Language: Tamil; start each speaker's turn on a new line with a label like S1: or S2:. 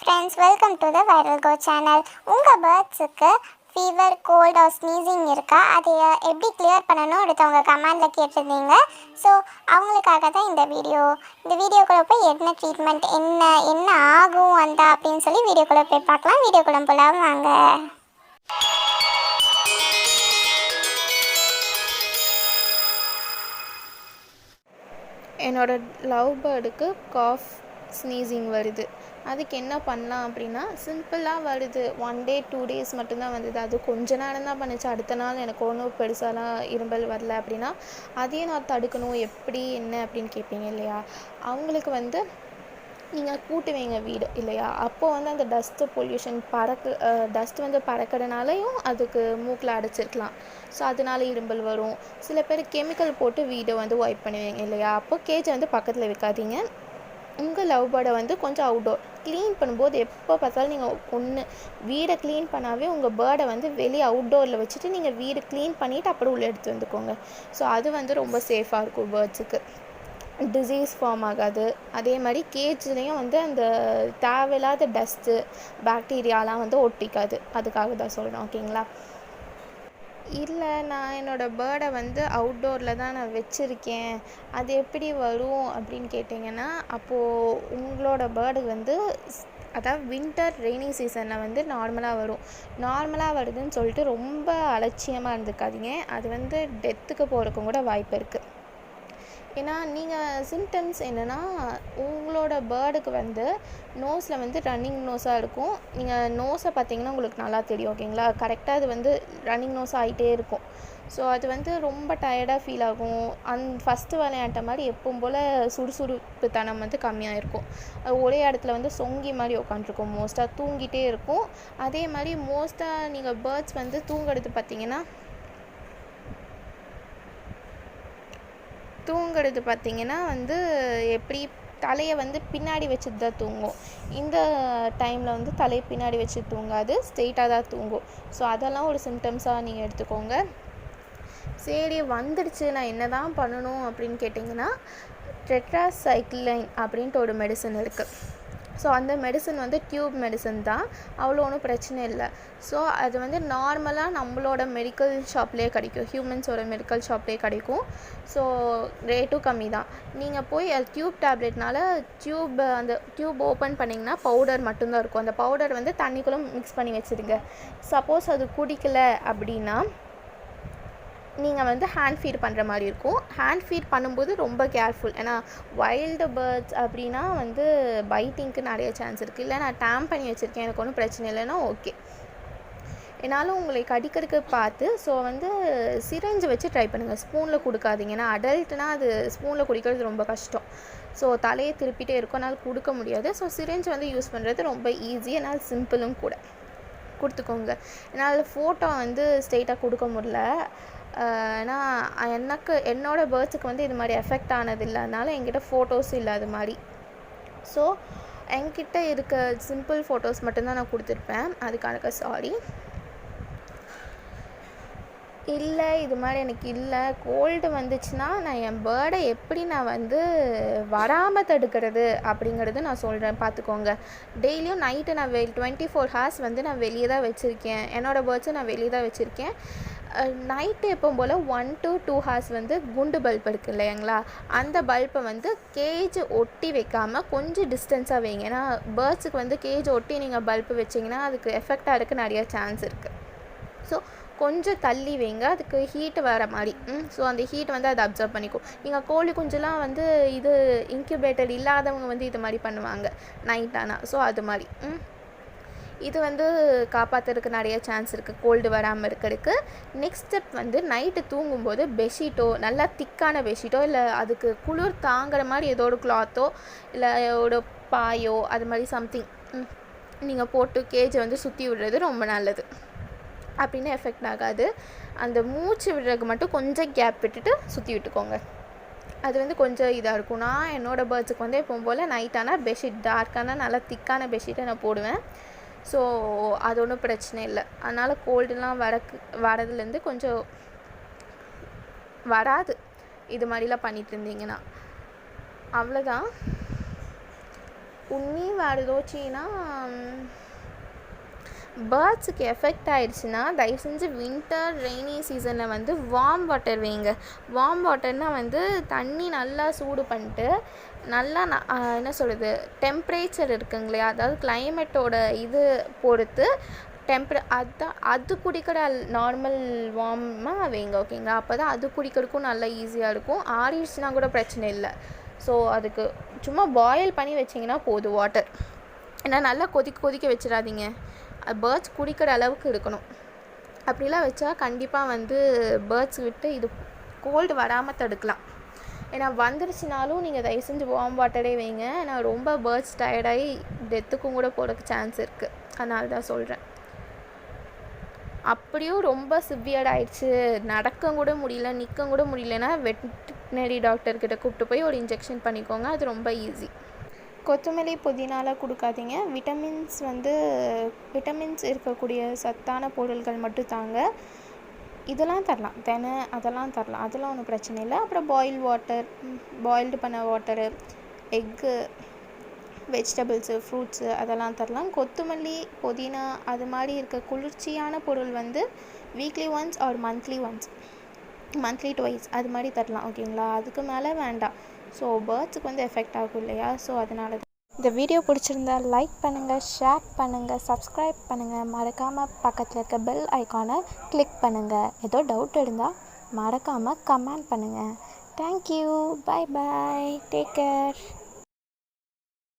S1: Friends, welcome to the viral go channel. உங்கள் பேர்ட்ஸுக்கு ஃபீவர், கோல்ட் ஆர் ஸ்னீசிங் இருக்கா? அதை எப்படி கிளியர் பண்ணணும் ஒருத்தவங்க கமெண்டில் கேட்டிருந்தீங்க. ஸோ அவங்களுக்காக தான் இந்த வீடியோக்குள்ளே போய் என்ன ட்ரீட்மெண்ட், என்ன ஆகும் அப்படின்னு சொல்லி வீடியோக்குள்ளே போய் பார்க்கலாம். வீடியோக்குள்ளே போகலாம் வாங்க.
S2: என்னோடய லவ் பேர்டுக்கு காஃப், ஸ்னீசிங் வருது. அதுக்கு என்ன பண்ணலாம் அப்படின்னா, சிம்பிளாக வருது. 1 day 2 days மட்டும்தான் வந்தது. அது கொஞ்ச நேரம் தான் பண்ணுச்சு. அடுத்த நாள் எனக்கு ஒன்றும் பெருசாலாம் இருமல் வரல அப்படின்னா, அதையும் நான் தடுக்கணும். எப்படி என்ன அப்படின்னு கேட்பீங்க இல்லையா? அவங்களுக்கு நீங்கள் கூட்டுவீங்க வீடு இல்லையா? அப்போது அந்த டஸ்ட்டு பொல்யூஷன் டஸ்ட் பறக்கிறனாலையும் அதுக்கு மூக்கில் அடைச்சிருக்கலாம். ஸோ அதனால இரும்பல் வரும். சில பேர் கெமிக்கல் போட்டு வீடை வைப் பண்ணுவீங்க இல்லையா? அப்போ கேஜை பக்கத்தில் வைக்காதீங்க. உங்கள் லவ் பேர்டை கொஞ்சம் அவுட்டோர் க்ளீன் பண்ணும்போது எப்போ பார்த்தாலும் நீங்கள் வீடை க்ளீன் பண்ணாவே உங்கள் பேர்டை வெளியே அவுட்டோரில் வச்சுட்டு நீங்கள் வீடு க்ளீன் பண்ணிவிட்டு அப்புறம் உள்ளே எடுத்து வந்துக்கோங்க. ஸோ அது ரொம்ப சேஃபாக இருக்கும். பேர்ட்ஸுக்கு டிசீஸ் ஃபார்ம் ஆகாது. அதே மாதிரி கேஜ்லேயும் அந்த தேவையில்லாத டஸ்ட்டு, பாக்டீரியாலாம் ஒட்டிக்காது. அதுக்காக தான் சொல்கிறேன். ஓகேங்களா? இல்லை, நான் என்னோடய பேர்டை அவுட்டோரில் தான் நான் வச்சுருக்கேன், அது எப்படி வரும் அப்படின்னு கேட்டிங்கன்னா, அப்போது உங்களோட பேர்டு அதாவது வின்டர் ரெய்னி சீசனில் நார்மலாக வரும். நார்மலாக வருதுன்னு சொல்லிட்டு ரொம்ப அலட்சியமாக இருந்துக்காதீங்க. அது டெத்துக்கு போகிறதுக்கும் கூட வாய்ப்பு இருக்குது. ஏன்னா நீங்கள் சிம்டம்ஸ் என்னென்னா, உங்களோட பேர்டுக்கு நோஸில் ரன்னிங் நோஸாக இருக்கும். நீங்கள் நோஸை பார்த்தீங்கன்னா உங்களுக்கு நல்லா தெரியும். ஓகேங்களா? கரெக்டாக அது ரன்னிங் நோஸ் ஆகிட்டே இருக்கும். ஸோ அது ரொம்ப டயர்டாக ஃபீல் ஆகும். ஃபஸ்ட்டு விளையாட்ட மாதிரி எப்பவும் போல் சுறுசுறுப்புத்தனம் கம்மியாக இருக்கும். ஒரே இடத்துல சொங்கி மாதிரி உட்காந்துருக்கும். மோஸ்ட்டாக தூங்கிட்டே இருக்கும். அதே மாதிரி மோஸ்ட்டாக நீங்கள் பேர்ட்ஸ் தூங்குறது பார்த்தீங்கன்னா எப்படி தலையை பின்னாடி வச்சுட்டு தான் தூங்கும். இந்த டைமில் தலையை பின்னாடி வச்சு தூங்காது, ஸ்ட்ரெயிட்டாக தான் தூங்கும். ஸோ அதெல்லாம் ஒரு சிம்டம்ஸாக நீங்கள் எடுத்துக்கோங்க. சரி, வந்துடுச்சு, நான் என்ன தான் பண்ணணும் அப்படின்னு கேட்டிங்கன்னா, டெட்ராசைக்ளின் அப்படின்ட்டு ஒரு மெடிசன் இருக்குது. ஸோ அந்த மெடிசன் டியூப் மெடிசன் தான். அவ்வளோ ஒன்றும் பிரச்சனை இல்லை. ஸோ அது நார்மலாக நம்மளோட மெடிக்கல் ஷாப்லேயே கிடைக்கும். ஹியூமன்ஸோட மெடிக்கல் ஷாப்லேயே கிடைக்கும். ஸோ ரேட்டும் கம்மி தான். நீங்கள் போய் டியூப் டேப்லெட்னால அந்த டியூப் ஓப்பன் பண்ணிங்கன்னா பவுடர் மட்டும்தான் இருக்கும். அந்த பவுடர் தண்ணிக்குள்ளே மிக்ஸ் பண்ணி வச்சுருங்க. சப்போஸ் அது குடிக்கலை அப்படின்னா நீங்கள் ஹேண்ட் ஃபீட் பண்ணுற மாதிரி இருக்கும். ஹேண்ட் ஃபீட் பண்ணும்போது ரொம்ப கேர்ஃபுல். ஏன்னா வைல்டு பேர்ட்ஸ் அப்படின்னா பைட்டிங்க்கு நிறைய சான்ஸ் இருக்குது. இல்லை நான் டேம் பண்ணி வச்சுருக்கேன், எனக்கு ஒன்றும் பிரச்சனை இல்லைன்னா ஓகே. என்னாலும் உங்களை கடிக்கிறதுக்கு பார்த்து சிரஞ்சு வச்சு ட்ரை பண்ணுங்கள். ஸ்பூனில் கொடுக்காதீங்க. ஏன்னா அடல்ட்னால் அது ஸ்பூனில் குடிக்கிறது ரொம்ப கஷ்டம். ஸோ தலையை திருப்பிட்டே இருக்கும், என்னால் கொடுக்க முடியாது. ஸோ சிரஞ்சு யூஸ் பண்ணுறது ரொம்ப ஈஸி, என்னால் சிம்பிளும் கூட. கொடுத்துக்கோங்க. என்னால் ஃபோட்டோ ஸ்ட்ரெயிட்டாக கொடுக்க முடியல. ஏன்னா என்னோடய பேர்ட்ஸுக்கு இது மாதிரி எஃபெக்ட் ஆனது இல்லை. அதனால் என்கிட்ட ஃபோட்டோஸ் இல்லை அது மாதிரி. ஸோ என்கிட்ட இருக்க சிம்பிள் ஃபோட்டோஸ் மட்டும்தான் நான் கொடுத்துருப்பேன். அதுக்காக சாரி. இல்லை, இது மாதிரி எனக்கு இல்லை. கோல்டு வந்துச்சுன்னா நான் என் பேர்டை எப்படி நான் வராமல் தடுக்கிறது அப்படிங்கிறது நான் சொல்கிறேன். பார்த்துக்கோங்க. டெய்லியும் நைட்டு நான் 24 hours நான் வெளியே தான் வச்சுருக்கேன். என்னோடய பேர்ட்ஸை நான் வெளியே தான் வச்சுருக்கேன். நைட்டு எப்போ போல் 1 to 2 hours குண்டு பல்ப் இருக்குது இல்லைங்களா? அந்த பல்பை கேஜ் ஒட்டி வைக்காமல் கொஞ்சம் டிஸ்டன்ஸாக வைங்க. ஏன்னா பேர்ட்ஸுக்கு கேஜ் ஒட்டி நீங்கள் பல்பு வச்சிங்கன்னா அதுக்கு எஃபெக்டாக இருக்க நிறைய சான்ஸ் இருக்குது. ஸோ கொஞ்சம் தள்ளி வைங்க, அதுக்கு ஹீட் வர மாதிரி. ஸோ அந்த ஹீட் அதை அப்சர்வ் பண்ணிக்கும். நீங்கள் கோழி குஞ்செலாம் இது இன்குபேட்டர் இல்லாதவங்க இது மாதிரி பண்ணுவாங்க நைட் ஆனால். ஸோ அது மாதிரி இது காப்பாற்றுறதுக்கு நிறைய சான்ஸ் இருக்குது, கோல்டு வராமல் இருக்கிறதுக்கு. நெக்ஸ்ட் ஸ்டெப் நைட்டு தூங்கும்போது பெட்ஷீட்டோ, நல்லா திக்கான பெட்ஷீட்டோ, இல்லை அதுக்கு குளிர் தாங்குற மாதிரி ஏதோ ஒரு கிளாத்தோ, இல்லை ஒரு பாயோ, அது மாதிரி சம்திங் நீங்கள் போட்டு கேஜை சுற்றி விடுறது ரொம்ப நல்லது. அப்படின்னு எஃபெக்ட் ஆகாது. அந்த மூச்சு விடுறதுக்கு மட்டும் கொஞ்சம் கேப் விட்டுட்டு சுற்றி விட்டுக்கோங்க. அது கொஞ்சம் இதாக இருக்கும். நான் என்னோடய பேர்ட்ஸுக்கு எப்பவும் போல் நைட் ஆனால் பெட்ஷீட் டார்க்கான நல்லா திக்கான பெட்ஷீட்டை நான் போடுவேன். ஸோ அது ஒன்றும் பிரச்சனை இல்லை. அதனால் கோல்டுலாம் வரதுலேருந்து கொஞ்சம் வராது இது மாதிரிலாம் பண்ணிகிட்டு இருந்தீங்கன்னா. அவ்வளோதான். உன்னி வேறு ஏதாச்சுன்னா பேர்ட்ஸுக்கு எஃபெக்ட் ஆகிடுச்சுன்னா தயவு செஞ்சு வின்டர் ரெய்னி சீசனில் வந்து வார்ம் வாட்டர் வைங்க. வார்ம் வாட்டர்னால் வந்து தண்ணி நல்லா சூடு பண்ணிட்டு நல்லா என்ன சொல்கிறது, டெம்ப்ரேச்சர் இருக்குங்களே, அதாவது கிளைமேட்டோட இது பொறுத்து அது குடிக்கிற நார்மல் வார்மாக வைங்க. ஓகேங்களா? அப்போ தான் அது குடிக்கிறதுக்கும் நல்லா ஈஸியாக இருக்கும். ஆறிடுச்சுன்னா கூட பிரச்சனை இல்லை. ஸோ அதுக்கு சும்மா பாயில் பண்ணி வச்சிங்கன்னா போதும் வாட்டர். ஏன்னா நல்லா கொதிக்க வச்சிடாதீங்க. பேர்ட்ஸ் குடிக்கிற அளவுக்கு இருக்கணும். அப்படிலாம் வச்சா கண்டிப்பாக வந்து பேர்ட்ஸ் விட்டு இது கோல்டு வராமல் தடுக்கலாம். ஏன்னா வந்துருச்சுனாலும் நீங்கள் தயவு செஞ்சு வார்ம் வாட்டரே வைங்க. ஏன்னா ரொம்ப பேர்ட்ஸ் டயர்டாகி டெத்துக்கும் கூட போகிறதுக்கு சான்ஸ் இருக்குது. அதனால தான் சொல்கிறேன். அப்படியும் ரொம்ப சிவியர்ட் ஆயிடுச்சு, நடக்க கூட முடியல, நிற்க கூட முடியலன்னா வெட்டினரி டாக்டர்கிட்ட கூப்பிட்டு போய் ஒரு இன்ஜெக்ஷன் பண்ணிக்கோங்க. அது ரொம்ப ஈஸி. கொத்தமல்லி புதினாலாம் கொடுக்காதீங்க. விட்டமின்ஸ் இருக்கக்கூடிய சத்தான பொருட்கள் மட்டும் தாங்க. இதெல்லாம் தரலாம், அதெல்லாம் தரலாம், அதெல்லாம் ஒன்றும் பிரச்சனை இல்லை. அப்புறம் பாயில்டு பண்ண வாட்டரு, எக்கு, வெஜிடபிள்ஸு, ஃப்ரூட்ஸு அதெல்லாம் தரலாம். கொத்தமல்லி புதினா அது மாதிரி இருக்க குளிர்ச்சியான பொருள் வந்து weekly once R monthly twice அது மாதிரி தரலாம். ஓகேங்களா? அதுக்கு மேலே வேண்டாம். ஸோ பேர்ட்ஸுக்கு வந்து எஃபெக்ட் ஆகும் இல்லையா? ஸோ அதனால தான். இந்த வீடியோ பிடிச்சிருந்தா லைக் பண்ணுங்கள், ஷேர் பண்ணுங்கள், சப்ஸ்கிரைப் பண்ணுங்கள். மறக்காமல் பக்கத்தில் இருக்க பெல் ஐக்கானை கிளிக் பண்ணுங்கள். ஏதோ டவுட் இருந்தால் மறக்காமல் கமெண்ட் பண்ணுங்கள். Thank you. Bye bye. Take care.